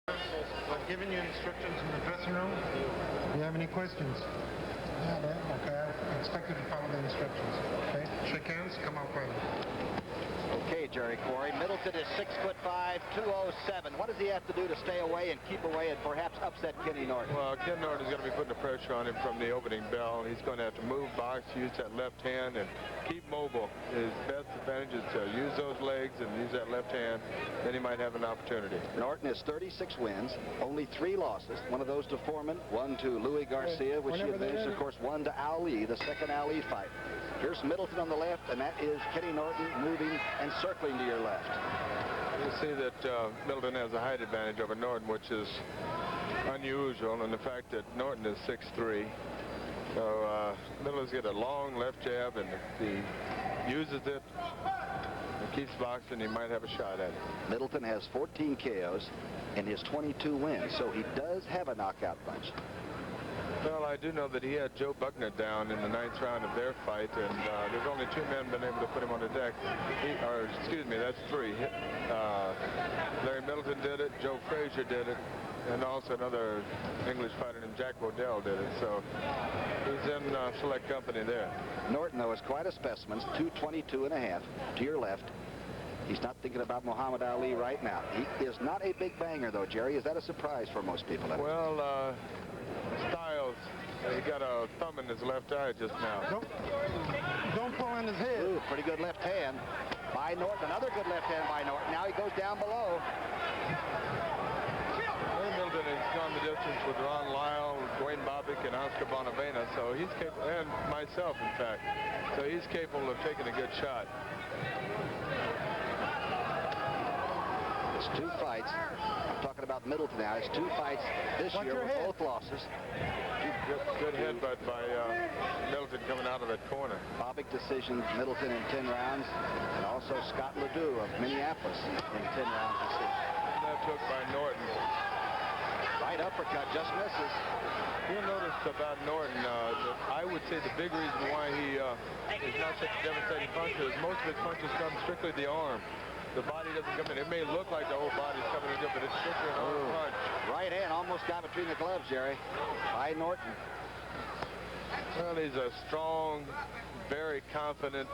I've given you instructions in the dressing room. Do you have any questions? Yeah, okay. I expect you to follow the instructions. Okay? Shake hands. Come out quietly. Okay, Jerry Quarry. Middleton is 6'5", 207. What does he have to do to stay away and keep away and perhaps upset Kenny Norton? Well, Ken Norton is going to be putting the pressure on him from the opening bell. He's going to have to move box, use that left hand, and keep mobile. His best advantage is to use those legs and use that left hand. Then he might have an opportunity. Norton has 36 wins, only 3 losses. One of those to Foreman, one to Louis Garcia, which he advanced, of course, one to Ali, the second Ali fight. Here's Middleton on the left, and that is Kenny Norton moving and circling to your left. You see that Middleton has a height advantage over Norton, which is unusual, and the fact that Norton is 6'3". So Middleton's got a long left jab, and if he uses it and keeps boxing, he might have a shot at it. Middleton has 14 KOs in his 22 wins, so he does have a knockout punch. Well, I do know that he had Joe Buckner down in the 9th round of their fight, and there's only 2 men been able to put him on the deck. Excuse me, that's 3. Larry Middleton did it, Joe Frazier did it, and also another English fighter named Jack Bodell did it. So he's in select company there. Norton, though, is quite a specimen, 222.5 to your left. He's not thinking about Muhammad Ali right now. He is not a big banger, though, Jerry. Is that a surprise for most people? Well, Styles, he got a thumb in his left eye just now. Don't pull on his head. Ooh, pretty good left hand by Norton. Another good left hand by Norton. Now he goes down below. Larry Middleton has gone the distance with Ron Lyle, Dwayne Bobbitt, and Oscar Bonavena, so he's capable, and myself, in fact. So he's capable of taking a good shot. It's 2 fights. I'm talking about Middleton now. It's 2 fights this year with both losses. Good headbutt by Middleton coming out of that corner. Bobbitt decision, Middleton in 10 rounds, and also Scott Ledoux of Minneapolis in 10 round decision. Left hook by Norton. Right uppercut just misses. You'll notice about Norton, I would say the big reason why he is not such a devastating puncher is most of his punches come strictly the arm. The body doesn't come in. It may look like the whole body's coming in, but it's strictly an arm punch. Right hand almost got between the gloves, Jerry, by Norton. Well, he's a strong, very confident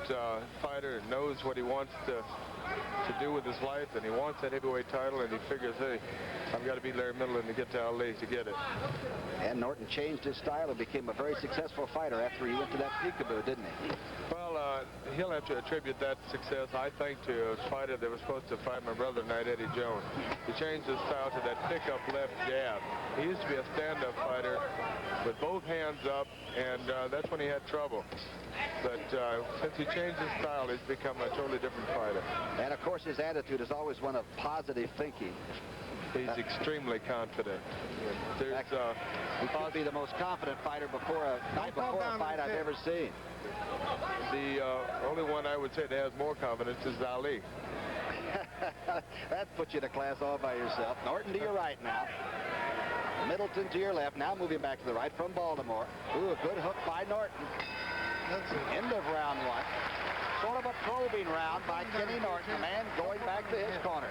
fighter, knows what he wants to do with his life, and he wants that heavyweight title, and he figures, hey, I've got to beat Larry Middleton to get to Ali to get it. And Norton changed his style and became a very successful fighter after he went to that peekaboo, didn't he? Well, he'll have to attribute that success, I think, to a fighter that was supposed to fight my brother tonight, Eddie Jones. He changed his style to that pickup left jab. He used to be a stand-up fighter with both hands up, and that's when he had trouble. But since he changed his style, he's become a totally different fighter. And, of course, his attitude is always one of positive thinking. He's extremely confident. He could be the most confident fighter before a fight I've ever seen. The only one I would say that has more confidence is Ali. That puts you in a class all by yourself. Norton to your right now. Middleton to your left. Now moving back to the right from Baltimore. Ooh, a good hook by Norton. That's the end of round 1. Sort of a probing round by Kenny Norton, the man going back to his corner.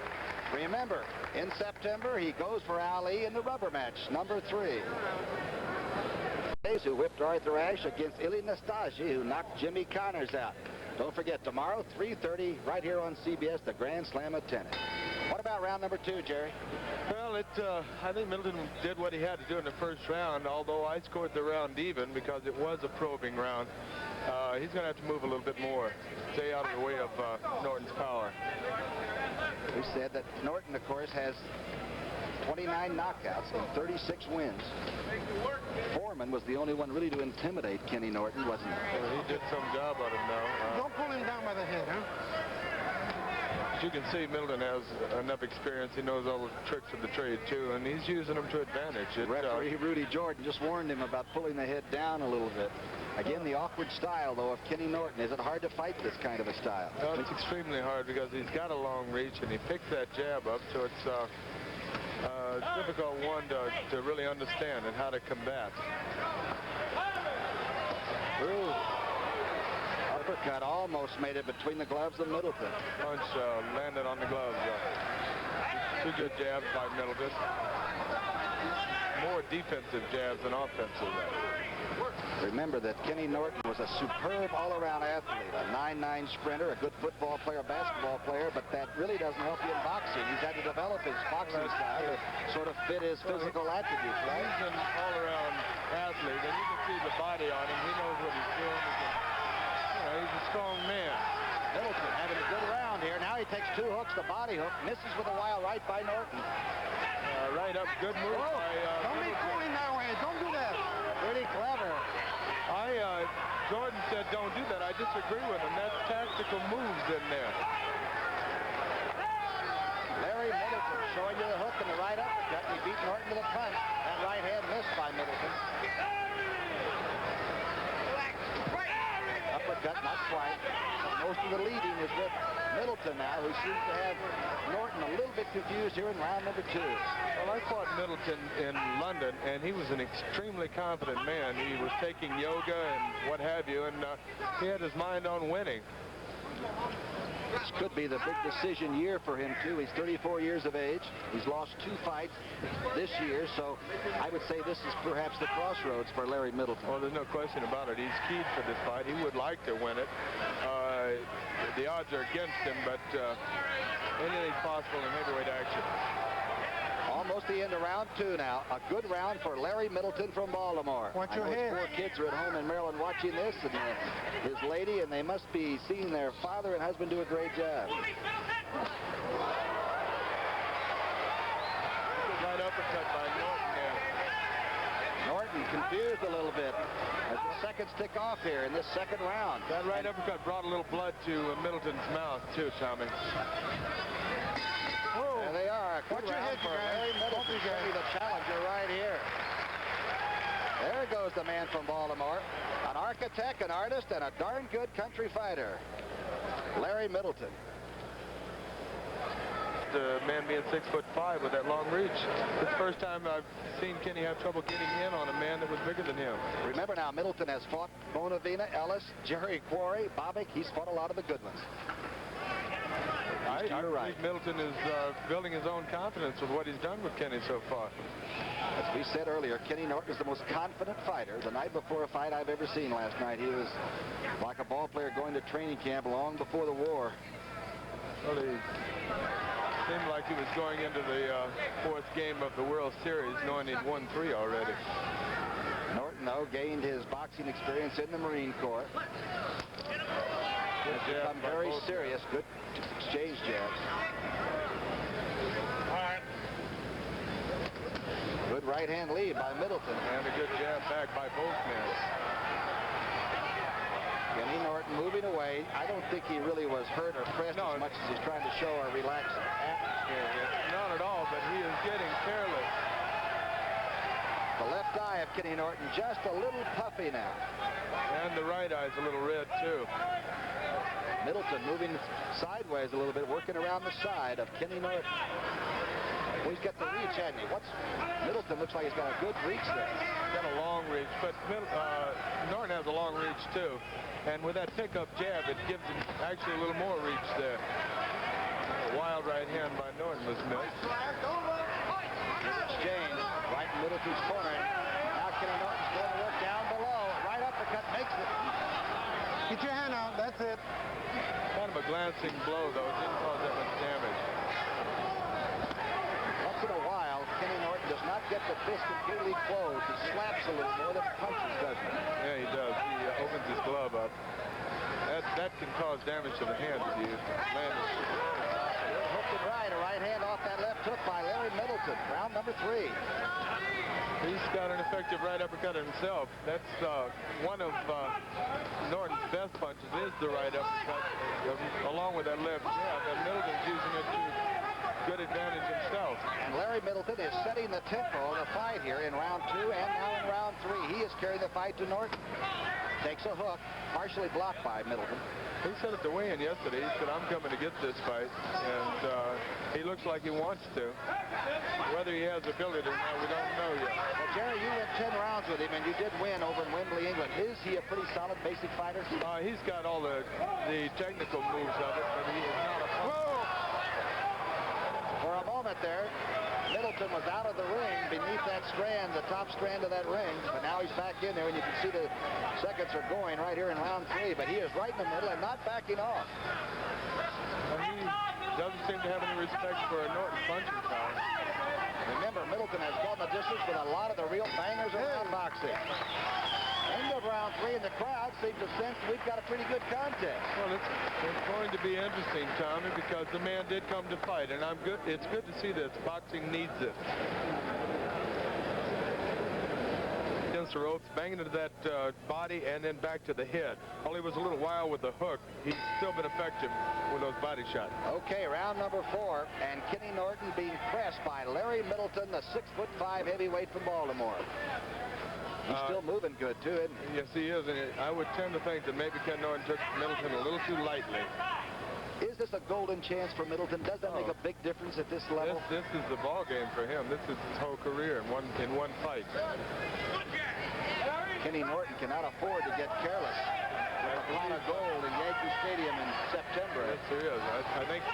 Remember, in September, he goes for Ali in the rubber match, number 3. Who whipped Arthur Ashe against Ili Nastasi, who knocked Jimmy Connors out. Don't forget, tomorrow, 3:30, right here on CBS, the Grand Slam of tennis. What about round number 2, Jerry? Well, I think Middleton did what he had to do in the first round, although I scored the round even because it was a probing round. He's going to have to move a little bit more, stay out of the way of Norton's power. We said that Norton, of course, has 29 knockouts and 36 wins. Foreman was the only one really to intimidate Kenny Norton, wasn't he? Well, he did some job on him now. Don't pull him down by the head, huh? As you can see, Middleton has enough experience. He knows all the tricks of the trade, too, and he's using them to advantage. Referee Rudy Jordan just warned him about pulling the head down a little bit. Again, the awkward style, though, of Kenny Norton. Is it hard to fight this kind of a style? Well, it's extremely hard because he's got a long reach, and he picks that jab up, so it's a difficult one to really understand and how to combat. Ooh. Uppercut almost made it between the gloves of Middleton. Punch landed on the gloves. Two good jabs by Middleton. defensive jabs than offensive. Remember that Kenny Norton was a superb all-around athlete, a 9'9" sprinter, a good football player, basketball player, but that really doesn't help you in boxing. He's had to develop his boxing style to sort of fit his physical attributes, right? He's an all-around athlete, and you can see the body on him. He knows what he's doing. He's a strong man. Middleton having a good round here. Now he takes 2 hooks, the body hook, misses with a wild right by Norton. Right up, good move by Don't be going that way. Don't do that. Pretty clever. Jordan said don't do that. I disagree with him. That's tactical moves in there. Larry Middleton showing you the hook and the right uppercut. He beat Norton to the punch. That right hand missed by Middleton. Uppercut, not quite. Most of the leading is with Middleton now, who seems to have Norton a little bit confused here in round number 2. Well, I fought Middleton in London, and he was an extremely confident man. He was taking yoga and what have you, and he had his mind on winning. This could be the big decision year for him, too. He's 34 years of age. He's lost 2 fights this year, so I would say this is perhaps the crossroads for Larry Middleton. Well, there's no question about it. He's keyed for this fight. He would like to win it. The odds are against him, but anything's possible in heavyweight action. Almost the end of round 2 now. A good round for Larry Middleton from Baltimore. Watch your I know his head. 4 kids are at home in Maryland watching this, and his lady, and they must be seeing their father and husband do a great job. Right uppercut by Norton there. Norton confused a little bit as the seconds tick off here in this second round. That right uppercut brought a little blood to Middleton's mouth, too, Tommy. There they are. Good Watch your round head, for you guys. Larry Middleton. Certainly the challenger right here. There goes the man from Baltimore. An architect, an artist, and a darn good country fighter. Larry Middleton. The man being 6'5" with that long reach. It's the first time I've seen Kenny have trouble getting in on a man that was bigger than him. Remember now, Middleton has fought Bonavina, Ellis, Jerry Quarry, Bobbick. He's fought a lot of the good ones. I believe Middleton is building his own confidence with what he's done with Kenny so far. As we said earlier, Kenny Norton is the most confident fighter the night before a fight I've ever seen last night. He was like a ball player going to training camp long before the war. Well, he seemed like he was going into the 4th game of the World Series knowing he'd won 3 already. Norton, though, gained his boxing experience in the Marine Corps. Has become very serious. Good exchange jabs. All right. Good right hand lead by Middleton. And a good jab back by both men. Kenny Norton moving away. I don't think he really was hurt or pressed as much as he's trying to show a relaxed atmosphere here. Not at all, but he is getting careless. The left eye of Kenny Norton just a little puffy now. And the right eye's a little red, too. Middleton moving sideways a little bit, working around the side of Kenny Norton. Well, he's got the reach, hasn't he? Middleton looks like he's got a good reach there. He's got a long reach, but Norton has a long reach, too. And with that pickup jab, it gives him actually a little more reach there. A wild right hand by Norton was missed. Exchange right in Middleton's corner. Now Kenny Norton's going to work down below. Right uppercut makes it. Get your hand out. That's it. Kind of a glancing blow, though. It didn't cause that much damage. Once in a while, Kenny Norton does not get the fist completely closed. He slaps a little more than punches, doesn't he? Yeah, he does. He opens his glove up. That can cause damage to the hand if you land it. Hooked and right. A right hand off that left hook by Larry Middleton. Round number 3. He's got an effective right uppercut himself. That's one of Norton's best punches is the right uppercut, along with that left jab. And Middleton's using it to good advantage himself. And Larry Middleton is setting the tempo of the fight here in round 2 and now in round 3. He is carrying the fight to Norton. Takes a hook, partially blocked by Middleton. He said at the weigh-in yesterday, he said, I'm coming to get this fight. And he looks like he wants to. Whether he has the ability or not, we don't know yet. Well, Jerry, you went 10 rounds with him, and you did win over in Wembley, England. Is he a pretty solid basic fighter? He's got all the technical moves of it, but he is not a For a moment there, Middleton was out of the ring beneath that strand, the top strand of that ring. But now he's back in there, and you can see the seconds are going right here in round 3. But he is right in the middle and not backing off. And he doesn't seem to have any respect for Norton punching power. Remember, Middleton has gone the distance with a lot of the real bangers around boxing. End of round 3, and the crowd seems to sense we've got a pretty good contest. Well, it's going to be interesting, Tommy, because the man did come to fight, and it's good to see this. Boxing needs it. Against the ropes, banging into that body and then back to the head. While he was a little wild with the hook, he's still been effective with those body shots. Okay, round number 4, and Kenny Norton being pressed by Larry Middleton, the 6'5" heavyweight from Baltimore. He's still moving good, too, isn't he? Yes, he is, and I would tend to think that maybe Ken Norton took Middleton a little too lightly. Is this a golden chance for Middleton? Does that make a big difference at this level? This is the ball game for him. This is his whole career in one fight. Kenny Norton cannot afford to get careless. There's a lot of gold in Yankee Stadium in September. Yes, there is. I think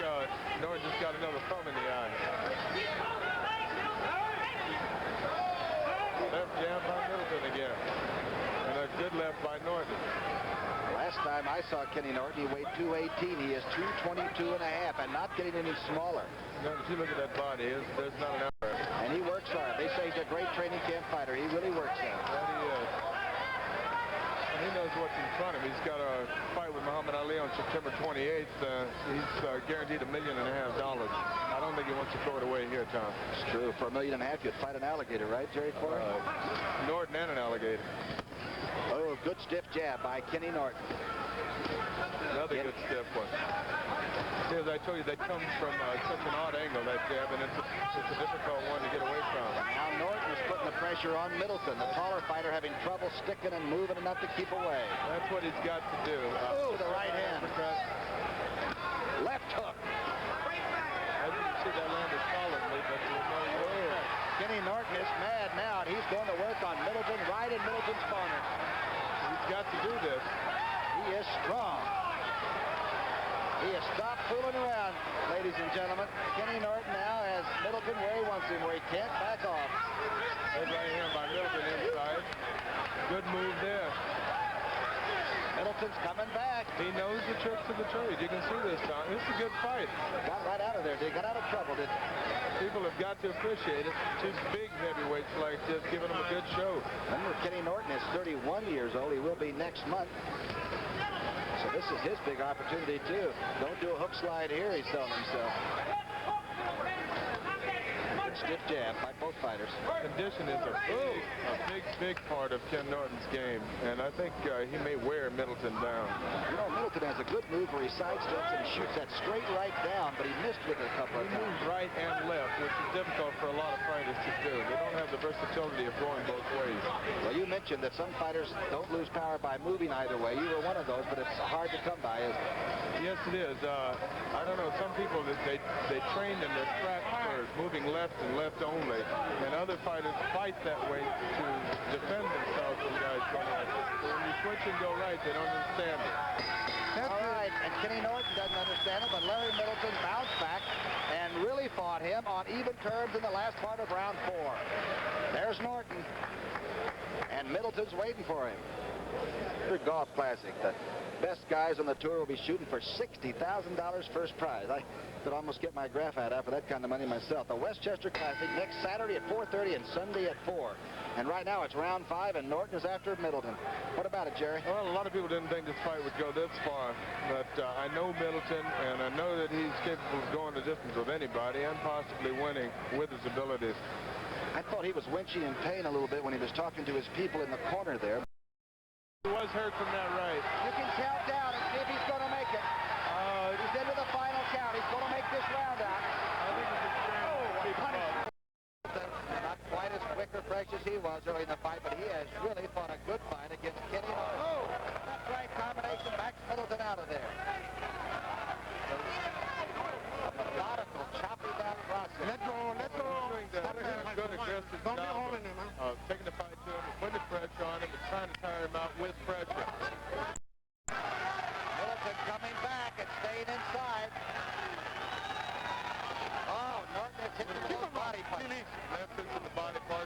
Norton just got another thumb in the eye. Left jab by Middleton again. And a good left by Norton. Last time I saw Kenny Norton, he weighed 218. He is 222 and a half and not getting any smaller. No, if you look at that body, there's not an hour. And he works hard. They say he's a great training camp fighter. He really works hard. That he is. And he knows what's in front of him. He's got a fight with Muhammad Ali on September 28th. He's guaranteed $1.5 million. I don't think he wants to throw it away here, Tom. It's true. For $1.5 million, you'd fight an alligator, right, Jerry Corey? Norton and an alligator. Oh, good stiff jab by Kenny Norton. Another good stiff one. See, as I told you, that comes from such an odd angle, that jab, and it's a difficult one to get away from. Now Norton is putting the pressure on Middleton, the taller fighter having trouble sticking and moving enough to keep away. That's what he's got to do. Oh, the right hand. Left hook. I didn't see that landed solidly, but there's no way. Kenny Norton is mad now, and he's going to work on Middleton right in Middleton's corner. He's got to do this. He is strong. He has stopped fooling around, ladies and gentlemen. Kenny Norton now has Middleton where he wants him, where he can't back off. Good right hand by Middleton inside. Good move there. Middleton's coming back. He knows the tricks of the trade. You can see this, Tom. This is a good fight. Got right out of there. They got out of trouble, didn't they? People have got to appreciate it. Two big heavyweights like this giving them a good show. Remember, Kenny Norton is 31 years old. He will be next month. So this is his big opportunity, too. Don't do a hook slide here, he's telling himself. Good stiff jab by both fighters. Condition is a big part of Ken Norton's game, and I think he may wear Middleton down. You know, Middleton has a good move where he sidesteps and he shoots that straight right down, but he missed with it a couple of He times. moves right and left, which is difficult for a lot of fighters to do. They don't have the versatility of going both ways. Well, you mentioned that some fighters don't lose power by moving either way. You were one of those, but it's hard to come by, isn't it? Yes, it is. I don't know. Some people, they train in their trap for moving left and left only, and other fighters fight that way to defend themselves from guys going right. So when you switch and go right, they don't understand it. All right, and Kenny Norton doesn't understand it, but Larry Middleton bounced back and really fought him on even terms in the last part of round 4. There's Norton, and Middleton's waiting for him. Golf Classic. The best guys on the tour will be shooting for $60,000 first prize. I could almost get my graph out for that kind of money myself. The Westchester Classic next Saturday at 4:30 and Sunday at 4. And right now it's round 5, and Norton is after Middleton. What about it, Jerry? Well, a lot of people didn't think this fight would go this far, but I know Middleton, and I know that he's capable of going the distance with anybody and possibly winning with his abilities. I thought he was winching in pain a little bit when he was talking to his people in the corner there. He was hurt from that right. You can count down and see if he's going to make it. He's into the final count. He's going to make this round out. I think he's Not quite as quick or fresh as he was early in the fight, but he has really fought a good fight against Kenny Norton. Oh, that's right combination. Backs Middleton out of there. A methodical, choppy down process. Let go. Good aggressive Don't be job holding him, huh? taking the fight to him, putting the pressure on him, and trying to tire him out with pressure. Middleton coming back and staying inside. Oh, Norton is hitting the body punch. Left into the body part.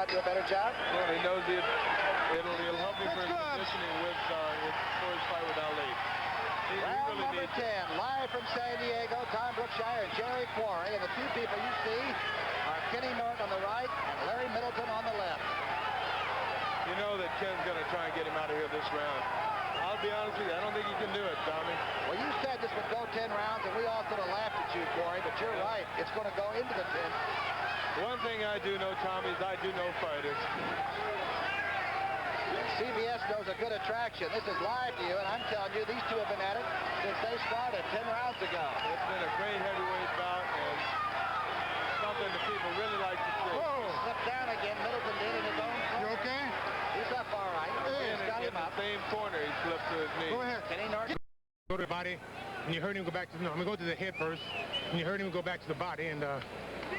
do a better job? Well, he knows it'll help him for his positioning for his fight with Ali. Round number 10, live from San Diego, Tom Brookshire and Jerry Quarry. And the two people you see are Kenny Norton on the right and Larry Middleton on the left. You know that Ken's going to try and get him out of here this round. I'll be honest with you, I don't think he can do it, Tommy. Well, you said this would go 10 rounds, and we all sort of laughed at you, Quarry, but you're right. It's going to go into the 10. One thing I do know, Tommy, is I do know fighters. CBS knows a good attraction. This is live to you, and I'm telling you, these two have been at it since they started 10 rounds ago. It's been a great heavyweight bout, and something that people really like to see. Whoa! Slipped down again. Middleton did in his own front. You okay? He's up all right. And He's got in him the up. same corner, he slipped to his knee. Go ahead. Kenny Norton. Go to the body, and you heard him go back to, no, I'm going to go to the head first, and you heard him go back to the body, and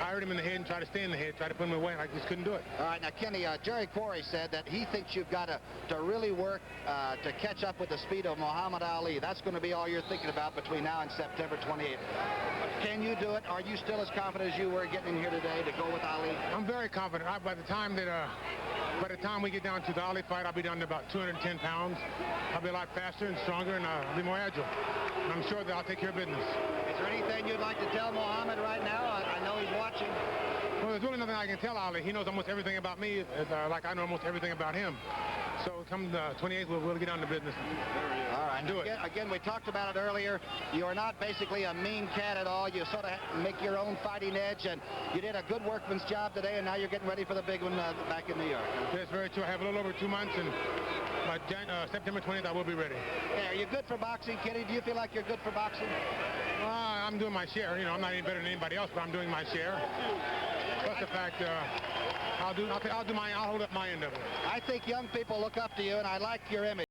I heard him in the head and try to stay in the head, try to put him away, and I just couldn't do it. All right, now, Kenny, Jerry Quarry said that he thinks you've got to really work to catch up with the speed of Muhammad Ali. That's going to be all you're thinking about between now and September 28th. Can you do it? Are you still as confident as you were getting in here today to go with Ali? I'm very confident. By the time we get down to the Ali fight, I'll be down to about 210 pounds. I'll be a lot faster and stronger, and I'll be more agile. And I'm sure that I'll take care of business. Is there anything you'd like to tell Muhammad right now? I know he's watching. Well, there's really nothing I can tell Ali. He knows almost everything about me, like I know almost everything about him. So come the 28th, we'll get down to business. All right. Do it. Again, we talked about it earlier. You are not basically a mean cat at all. You sort of make your own fighting edge, and you did a good workman's job today, and now you're getting ready for the big one back in New York. That's very true. I have a little over 2 months, and by September 20th, I will be ready. Hey, are you good for boxing, Kenny? Do you feel like you're good for boxing? I'm doing my share. You know, I'm not any better than anybody else, but I'm doing my share. Plus the fact, I'll hold up my end of it. I think young people look up to you, and I like your image.